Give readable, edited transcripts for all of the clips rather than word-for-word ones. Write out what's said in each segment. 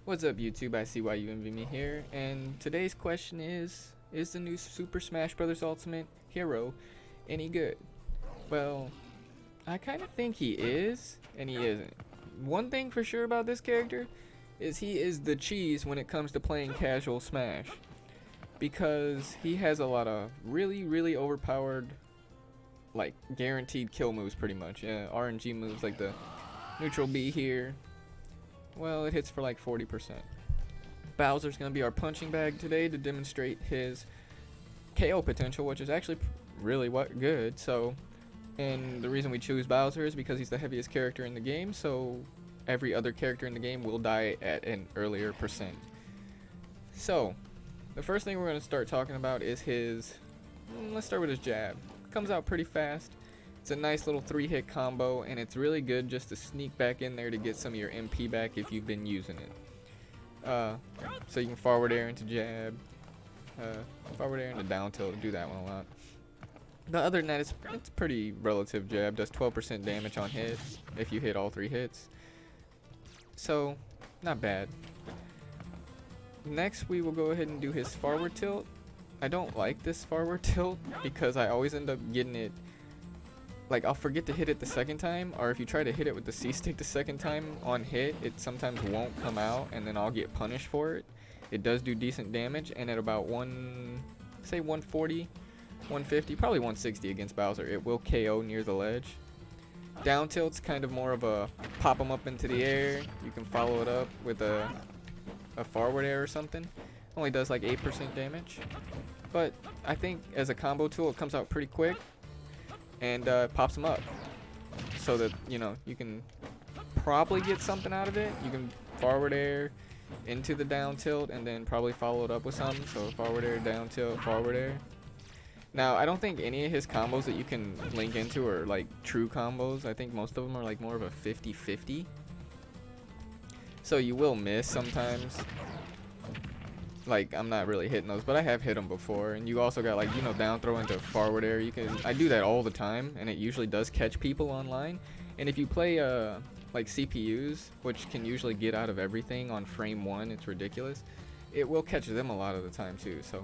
What's up, YouTube? I see why you envy me here, and today's question is the new Super Smash Bros. Ultimate hero any good? Well, I kind of think he is, and he isn't. One thing for sure about this character is he is the cheese when it comes to playing casual Smash, because he has a lot of really overpowered, like, guaranteed kill moves pretty much. Yeah, RNG moves like the neutral B here. Well, it hits for like 40%. Bowser's going to be our punching bag today to demonstrate his KO potential, which is actually really good. So, and the reason we choose Bowser is because he's the heaviest character in the game, so every other character in the game will die at an earlier percent. So, the first thing we're going to start talking about is his, let's start with his jab. Comes out pretty fast. It's a nice little 3-hit combo, and it's really good just to sneak back in there to get some of your MP back if you've been using it. So you can forward air into jab, forward air into down tilt, do that one a lot. But other than that, it's pretty relative jab, does 12% damage on hit if you hit all 3 hits. So, not bad. Next, we will go ahead and do his forward tilt. I don't like this forward tilt because I always end up getting it. Like, I'll forget to hit it the second time, or if you try to hit it with the C-stick the second time on hit, it sometimes won't come out, and then I'll get punished for it. It does do decent damage, and at about 140, 150, probably 160 against Bowser, it will KO near the ledge. Down tilt's kind of more of a pop them up into the air. You can follow it up with a forward air or something. Only does like 8% damage. But I think as a combo tool, it comes out pretty quick. And pops them up, so that you can probably get something out of it. You can forward air into the down tilt and then probably follow it up with something. So forward air, down tilt, forward air. Now I don't think any of his combos that you can link into are like true combos. I think most of them are like more of a 50-50. So you will miss sometimes. Like, I'm not really hitting those, but I have hit them before. And you also got, like, down throw into forward air. I do that all the time, and it usually does catch people online. And if you play like CPUs, which can usually get out of everything on frame 1, it's ridiculous, it will catch them a lot of the time too. So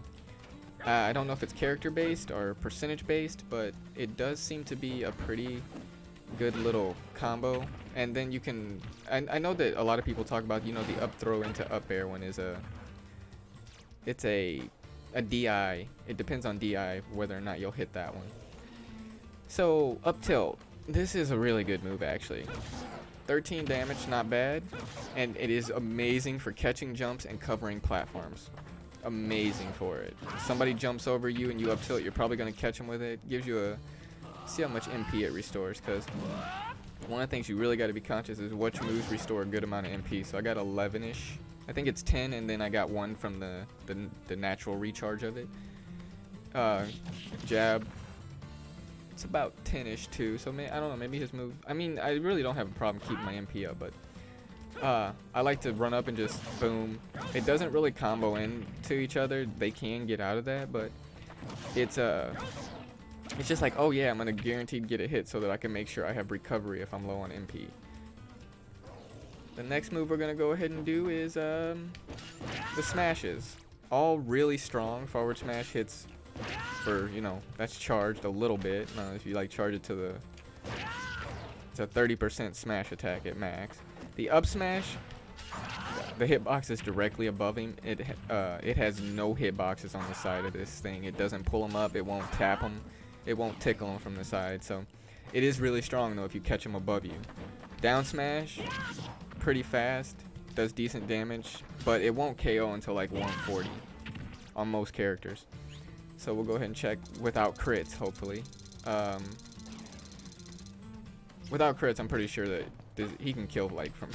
I don't know if it's character based or percentage based, but it does seem to be a pretty good little combo. And then you can, I know that a lot of people talk about the up throw into up air one is it's a DI. It depends on DI whether or not you'll hit that one. So, up tilt. This is a really good move, actually. 13 damage, not bad. And it is amazing for catching jumps and covering platforms. Amazing for it. If somebody jumps over you and you up tilt, you're probably going to catch them with it. Gives you a... See how much MP it restores, because one of the things you really got to be conscious is which moves restore a good amount of MP. So I got 11-ish. I think it's 10, and then I got 1 from the natural recharge of it. Jab. It's about 10-ish too, so I don't know, maybe his move... I mean, I really don't have a problem keeping my MP up, but... I like to run up and just boom. It doesn't really combo into each other. They can get out of that, but... It's just like, oh yeah, I'm gonna guaranteed get a hit so that I can make sure I have recovery if I'm low on MP. The next move we're going to go ahead and do is the smashes. All really strong. Forward smash hits for, that's charged a little bit. If you like charge it to it's a 30% smash attack at max. The up smash, the hitbox is directly above him. It has no hitboxes on the side of this thing. It doesn't pull him up. It won't tap him. It won't tickle him from the side. So it is really strong, though, if you catch him above you. Down smash... pretty fast, does decent damage, but it won't KO until like 140 on most characters. So we'll go ahead and check without crits, hopefully. Without crits, I'm pretty sure that he can kill like from...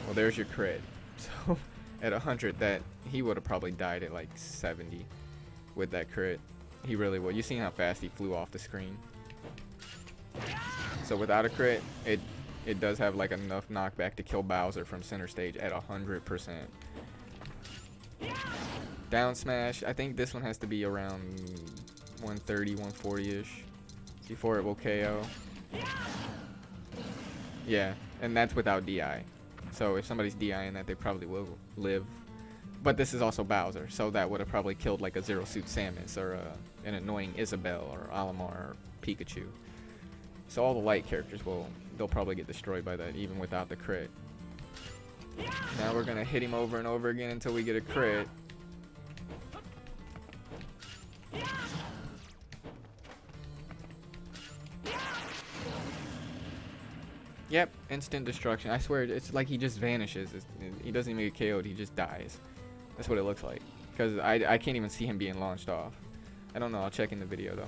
Well, there's your crit. So at 100, that he would have probably died at like 70 with that crit. He really would. You seen how fast he flew off the screen. So without a crit, it does have like enough knockback to kill Bowser from center stage at 100%. Down smash, I think this one has to be around 130, 140-ish before it will KO. Yeah, and that's without DI. So if somebody's DIing that, they probably will live. But this is also Bowser, so that would have probably killed like a Zero Suit Samus or an annoying Isabelle or Olimar or Pikachu. So all the light characters they'll probably get destroyed by that even without the crit. Now we're gonna hit him over and over again until we get a crit. Yep, instant destruction. I swear, it's like he just vanishes. He doesn't even get KO'd, he just dies. That's what it looks like. Because I can't even see him being launched off. I don't know, I'll check in the video though.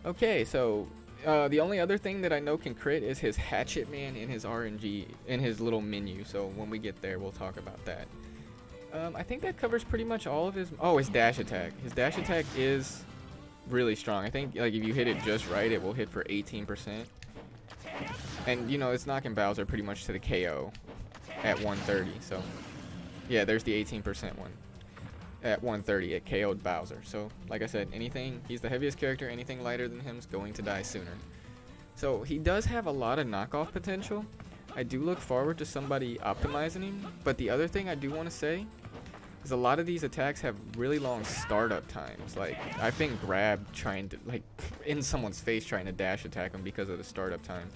Okay, so the only other thing that I know can crit is his Hatchet Man in his RNG, in his little menu. So when we get there, we'll talk about that. I think that covers pretty much all of his... Oh, his dash attack. His dash attack is really strong. I think like if you hit it just right, it will hit for 18%. And, you know, it's knocking Bowser pretty much to the KO at 130. So, yeah, there's the 18% one. At 130, it KO'd Bowser. So, like I said, he's the heaviest character. Anything lighter than him is going to die sooner. So, he does have a lot of knockoff potential. I do look forward to somebody optimizing him. But the other thing I do want to say is a lot of these attacks have really long startup times. Like, I've been grabbed trying to, like, in someone's face trying to dash attack them because of the startup time.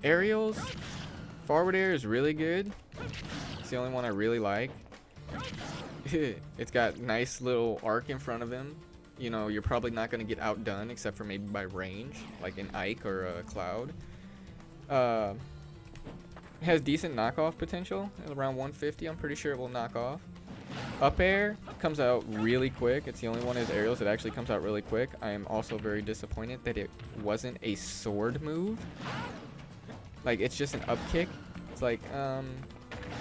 Aerials, forward air is really good. It's the only one I really like. It's got nice little arc in front of him. You know, you're probably not going to get outdone except for maybe by range, like an Ike or a Cloud. It has decent knockoff potential, around 150. I'm pretty sure it will knock off. Up air comes out really quick. It's the only one of his aerials that actually comes out really quick. I am also very disappointed that it wasn't a sword move. Like, it's just an up kick. It's like,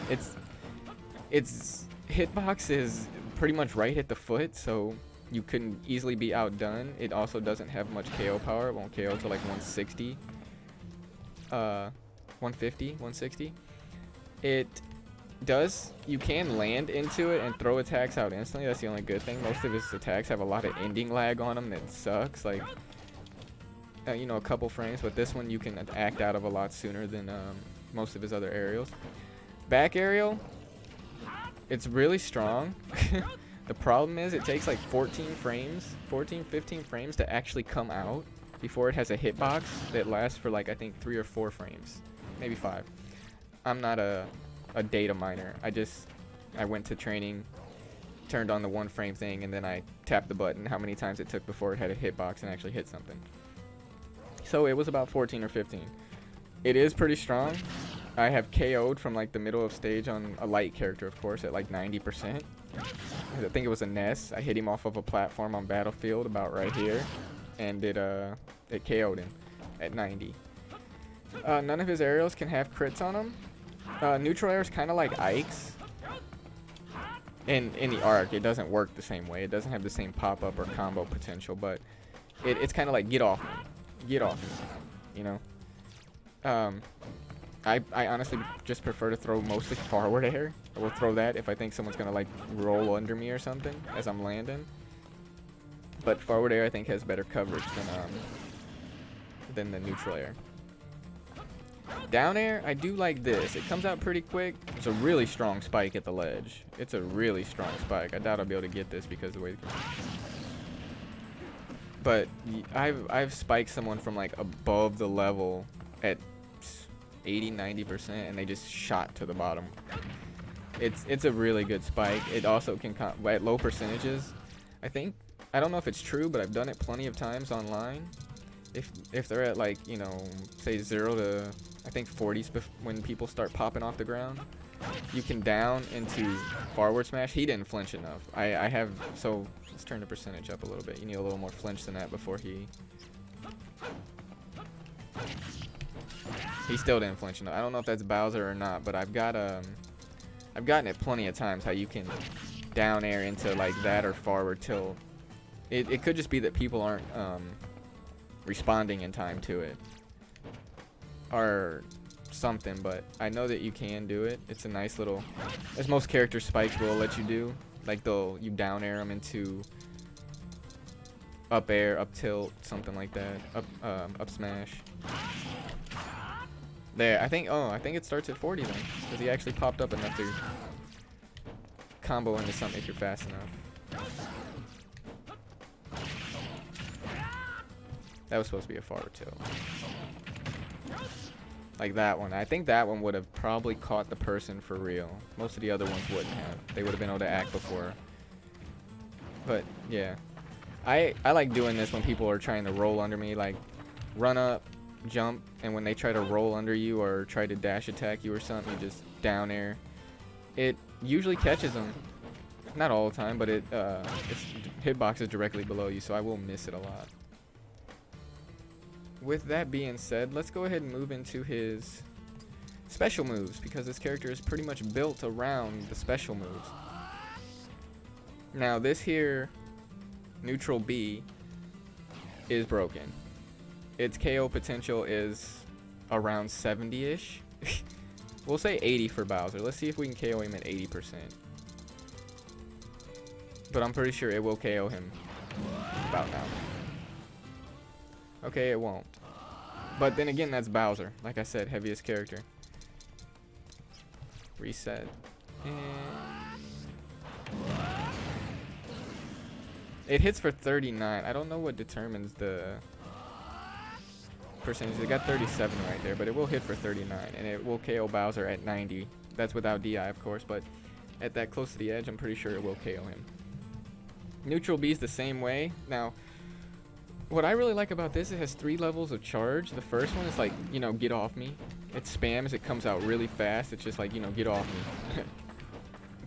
its hitbox is pretty much right at the foot, so you couldn't easily be outdone. It also doesn't have much KO power. It won't KO to like 160. 150, 160. It does, you can land into it and throw attacks out instantly. That's the only good thing. Most of his attacks have a lot of ending lag on them that sucks, like you know, a couple frames, but this one you can act out of a lot sooner than most of his other aerials. Back aerial, it's really strong. The problem is it takes like 14 frames, 15 frames to actually come out before it has a hitbox that lasts for like, I think 3 or 4 frames, maybe 5. I'm not a data miner. I went to training, turned on the 1 frame thing, and then I tapped the button how many times it took before it had a hitbox and actually hit something. So it was about 14 or 15. It is pretty strong. I have KO'd from like the middle of stage on a light character, of course, at like 90%. I think it was a Ness. I hit him off of a platform on Battlefield about right here, and it KO'd him at 90. None of his aerials can have crits on them. Neutral air is kind of like Ike's. In the arc, it doesn't work the same way. It doesn't have the same pop-up or combo potential, but it's kind of like get off me. Get off me, you know? I honestly just prefer to throw mostly forward air. I will throw that if I think someone's gonna like roll under me or something as I'm landing. But forward air I think has better coverage than the neutral air. Down air, I do like this. It comes out pretty quick. It's a really strong spike at the ledge. It's a really strong spike. I doubt I'll be able to get this because of the way it comes. But I've spiked someone from like above the level at 80-90% and they just shot to the bottom. It's a really good spike. It also can at low percentages. I don't know if it's true, but I've done it plenty of times online. If they're at like, you know, say 0 to I think 40s when people start popping off the ground, you can down into forward smash. He didn't flinch enough. I have, so let's turn the percentage up a little bit. You need a little more flinch than that before he still didn't flinch enough. I don't know if that's Bowser or not, but I've gotten it plenty of times how you can down air into like that or forward tilt. It could just be that people aren't responding in time to it or something, but I know that you can do it. It's a nice little, as most character spikes will let you do, like you down air them into up air, up tilt, something like that, up smash. There, I think it starts at 40 then, because he actually popped up enough to combo into something if you're fast enough. That was supposed to be a forward tilt. Like that one. I think that one would have probably caught the person for real. Most of the other ones wouldn't have. They would have been able to act before. But yeah. I like doing this when people are trying to roll under me, like run up, jump, and when they try to roll under you or try to dash attack you or something, you just down air. It usually catches them. Not all the time, but its hitbox is directly below you, so I will miss it a lot. With that being said, let's go ahead and move into his special moves, because this character is pretty much built around the special moves. Now this here neutral B is broken. Its KO potential is around 70-ish. We'll say 80 for Bowser. Let's see if we can KO him at 80%. But I'm pretty sure it will KO him about now. Okay, it won't. But then again, that's Bowser. Like I said, heaviest character. Reset. And it hits for 39. I don't know what determines the percentage. It got 37 right there, but it will hit for 39. And it will KO Bowser at 90. That's without DI, of course, but at that close to the edge, I'm pretty sure it will KO him. Neutral B is the same way. Now, what I really like about this, it has 3 levels of charge. The first one is like, you know, get off me. It spams, it comes out really fast. It's just like, you know, get off me.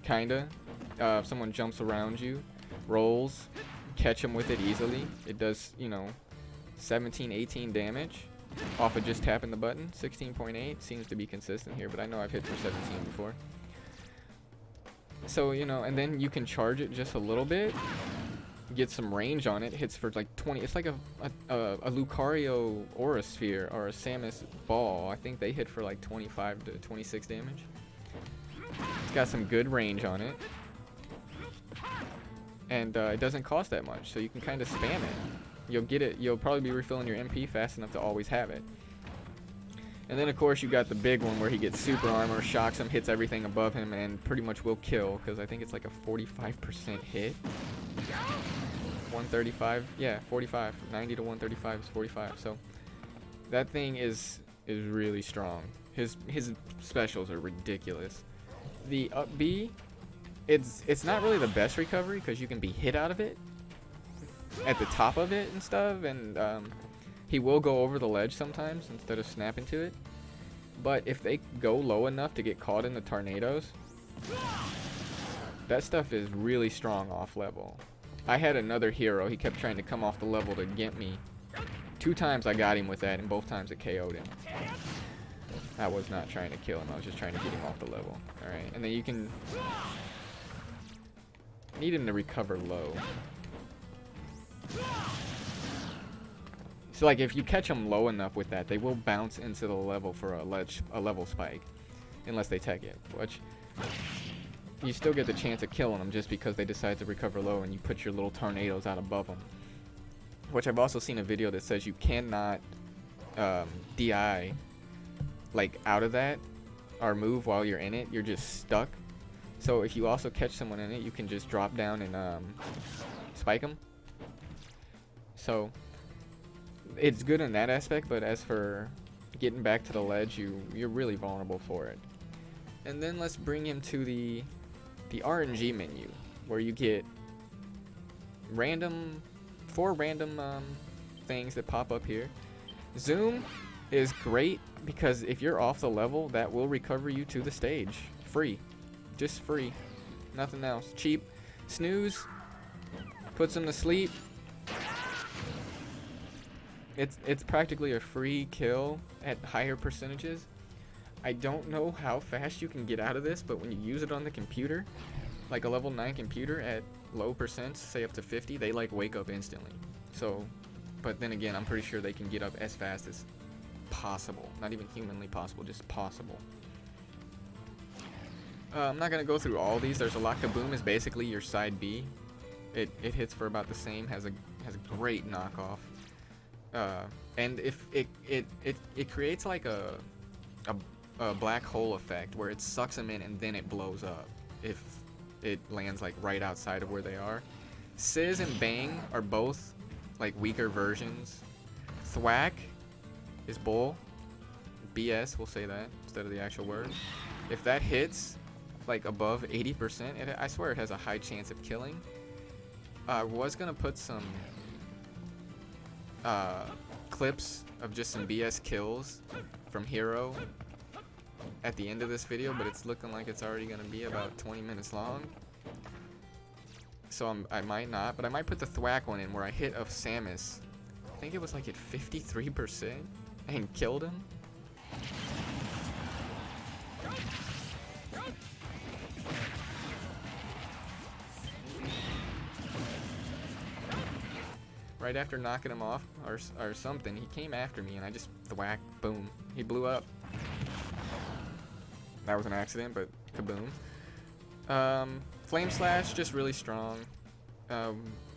Kinda. If someone jumps around you, rolls, catch them with it easily. It does, you know, 17, 18 damage off of just tapping the button. 16.8 seems to be consistent here, but I know I've hit for 17 before. So, you know, and then you can charge it just a little bit. Get some range on it. Hits for like 20. It's like a Lucario Aura Sphere or a Samus Ball. I think they hit for like 25 to 26 damage. It's got some good range on it. And it doesn't cost that much, so you can kind of spam it. You'll get it. You'll probably be refilling your MP fast enough to always have it. And then, of course, you got the big one where he gets super armor, shocks him, hits everything above him, and pretty much will kill, because I think it's like a 45% hit. 135, yeah, 45. 90 to 135 is 45. So that thing is really strong. His specials are ridiculous. The up B, it's not really the best recovery because you can be hit out of it at the top of it and stuff, and he will go over the ledge sometimes instead of snapping to it. But if they go low enough to get caught in the tornadoes, that stuff is really strong off level. I had another hero, he kept trying to come off the level to get me. 2 times I got him with that, and both times it KO'd him. I was not trying to kill him, I was just trying to get him off the level. Alright, and then you can need him to recover low. So like if you catch them low enough with that, they will bounce into the level for a level spike, unless they tech it, which you still get the chance of killing them just because they decide to recover low and you put your little tornadoes out above them. Which I've also seen a video that says you cannot DI like out of that or move while you're in it. You're just stuck. So if you also catch someone in it, you can just drop down and spike them. So it's good in that aspect, but as for getting back to the ledge, you're really vulnerable for it. And then let's bring him to the RNG menu, where you get four random things that pop up here. Zoom is great because if you're off the level, that will recover you to the stage. Free. Just free. Nothing else. Cheap. Snooze puts them to sleep. It's practically a free kill at higher percentages. I don't know how fast you can get out of this, but when you use it on the computer, like a level 9 computer at low percents, say up to 50, they like wake up instantly. So, but then again, I'm pretty sure they can get up as fast as possible. Not even humanly possible, just possible. I'm not going to go through all these. There's a lot. Kaboom is basically your side B. It hits for about the same, has a great knockoff. And if it creates like a a black hole effect where it sucks them in and then it blows up if it lands like right outside of where they are. Sizz and Bang are both like weaker versions. Thwack is bull. BS, we'll say that instead of the actual word. If that hits like above 80%, I swear it has a high chance of killing. I was gonna put some clips of just some BS kills from Hero at the end of this video, but it's looking like it's already gonna be about 20 minutes long. So I might not, but I might put the Thwack one in where I hit of Samus. I think it was like at 53% and killed him. Right after knocking him off or something, he came after me and I just thwack, boom. He blew up. That was an accident, but kaboom. Flame Slash, just really strong.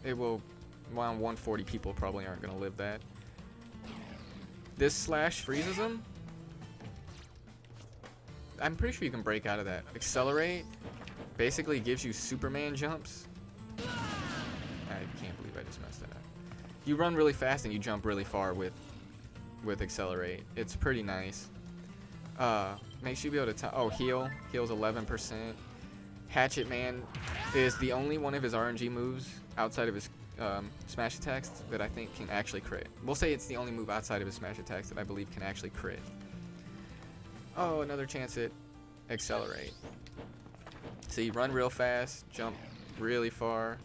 It will, around 140 people probably aren't going to live that. This Slash freezes him. I'm pretty sure you can break out of that. Accelerate basically gives you Superman jumps. I can't believe I just messed that up. You run really fast and you jump really far with Accelerate. It's pretty nice. Makes you be able to heal. Heals 11%. Hatchet Man is the only one of his RNG moves outside of his smash attacks that I think can actually crit. We'll say it's the only move outside of his smash attacks that I believe can actually crit. Oh, another chance at Accelerate. So you run real fast, jump really far.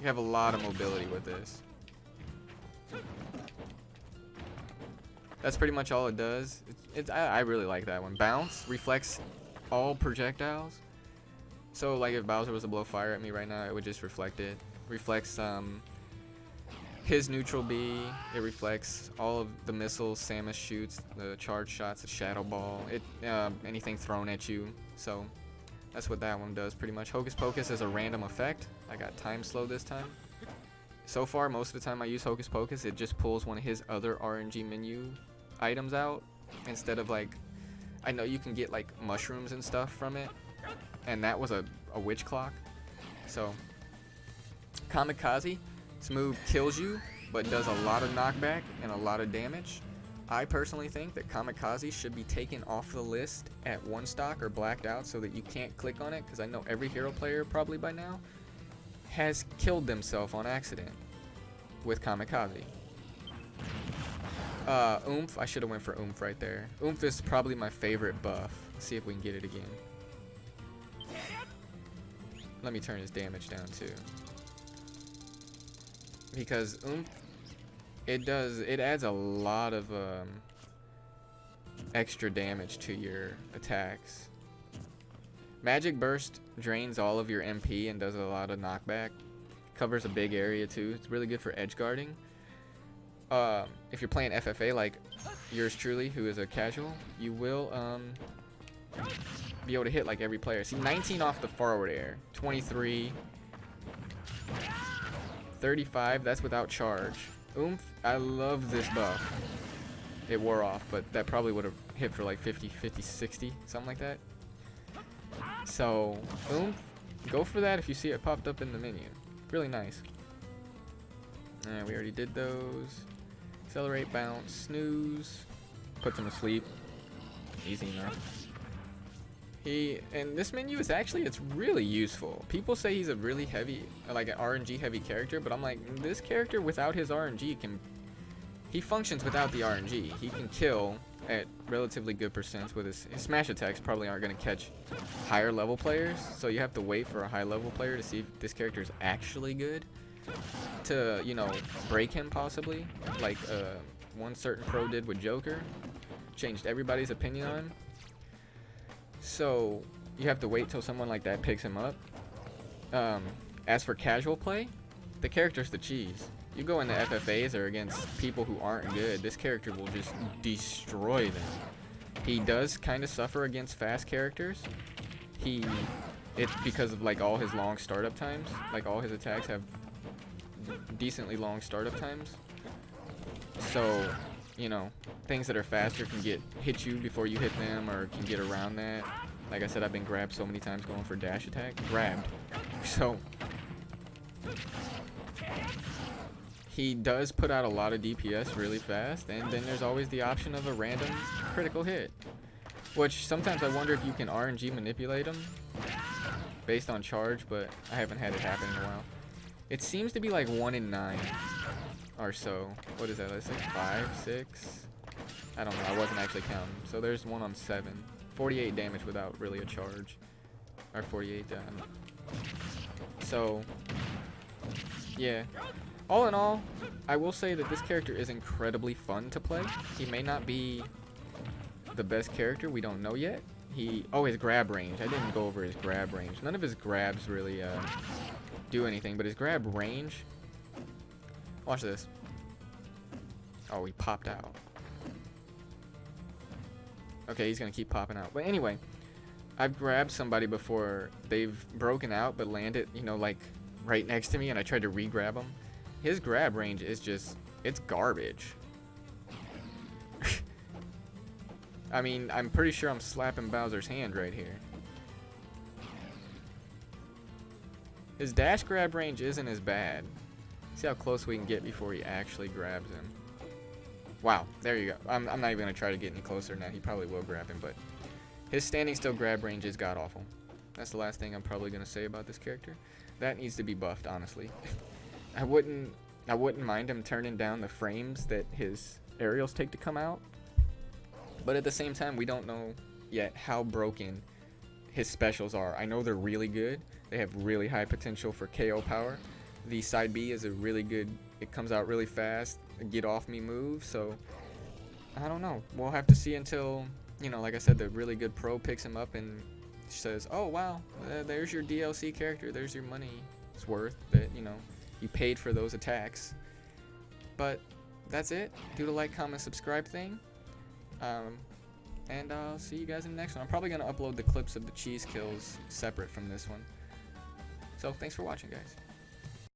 You have a lot of mobility with this. That's pretty much all it does. I really like that one. Bounce reflects all projectiles. So like if Bowser was to blow fire at me right now, it would just reflect it. Reflects his neutral B. It reflects all of the missiles Samus shoots, the charge shots, the shadow ball, anything thrown at you. So that's what that one does pretty much. Hocus Pocus is a random effect. I got time slow this time. So far, most of the time I use Hocus Pocus, it just pulls one of his other RNG menu items out instead of like, I know you can get like mushrooms and stuff from it, and that was a witch clock. So Kamikaze, this move kills you but does a lot of knockback and a lot of damage. I personally think that Kamikaze should be taken off the list at 1 stock or blacked out so that you can't click on it, because I know every Hero player probably by now has killed themselves on accident with Kamikaze. Oomph, I should have went for Oomph right there. Oomph is probably my favorite buff. Let's see if we can get it again. Let me turn his damage down too. Because Oomph, it adds a lot of extra damage to your attacks. Magic Burst drains all of your MP and does a lot of knockback. Covers a big area too. It's really good for edge guarding. If you're playing FFA like yours truly, who is a casual, you will be able to hit like every player. See, 19 off the forward air, 23, 35, that's without charge. Oomph, I love this buff. It wore off, but that probably would have hit for like 50, 60, something like that. So, Oomph, go for that if you see it popped up in the menu. Really nice. And we already did those. Accelerate, bounce, snooze. Puts him to sleep. Easy enough. And this menu is actually, it's really useful. People say he's a really heavy, like an RNG heavy character, but I'm like, this character without his RNG he functions without the RNG. He can kill at relatively good percents with his smash attacks. Probably aren't going to catch higher level players, so you have to wait for a high level player to see if this character is actually good to, you know, break him possibly, like one certain pro did with Joker. Changed everybody's opinion on him. So you have to wait till someone like that picks him up. As for casual play, the character's the cheese. You go into FFAs or against people who aren't good, this character will just destroy them. He does kind of suffer against fast characters. It's because of like all his long startup times. Like all his attacks have decently long startup times. So you know, things that are faster can hit you before you hit them, or can get around that. Like I said, I've been grabbed so many times going for dash attack. Grabbed. So he does put out a lot of DPS really fast, and then there's always the option of a random critical hit, which sometimes I wonder if you can RNG manipulate him based on charge, but I haven't had it happen in a while. It seems to be like 1 in 9 or so. What is that? That's like 5, 6? I don't know. I wasn't actually counting. So there's 1 on 7. 48 damage without really a charge. Or 48 damage. So, yeah. All in all, I will say that this character is incredibly fun to play. He may not be the best character. We don't know yet. Oh, his grab range. I didn't go over his grab range. None of his grabs really do anything, but his grab range. Watch this. Oh, he popped out. Okay, he's gonna keep popping out. But anyway, I've grabbed somebody before. They've broken out but landed, you know, like right next to me, and I tried to re-grab him. His grab range is just, it's garbage. I mean, I'm pretty sure I'm slapping Bowser's hand right here. His dash grab range isn't as bad. See how close we can get before he actually grabs him. Wow, there you go. I'm not even going to try to get any closer than that. He probably will grab him, but his standing still grab range is god-awful. That's the last thing I'm probably going to say about this character. That needs to be buffed, honestly. I wouldn't mind him turning down the frames that his aerials take to come out. But at the same time, we don't know yet how broken his specials are. I know they're really good. They have really high potential for KO power. The side B is a really good, it comes out really fast, a get off me move. So, I don't know. We'll have to see until, you know, like I said, the really good pro picks him up and says, oh, wow, there's your DLC character. There's your money. It's worth that, you know, you paid for those attacks. But that's it. Do the like, comment, subscribe thing. And I'll see you guys in the next one. I'm probably going to upload the clips of the cheese kills separate from this one. So, thanks for watching, guys.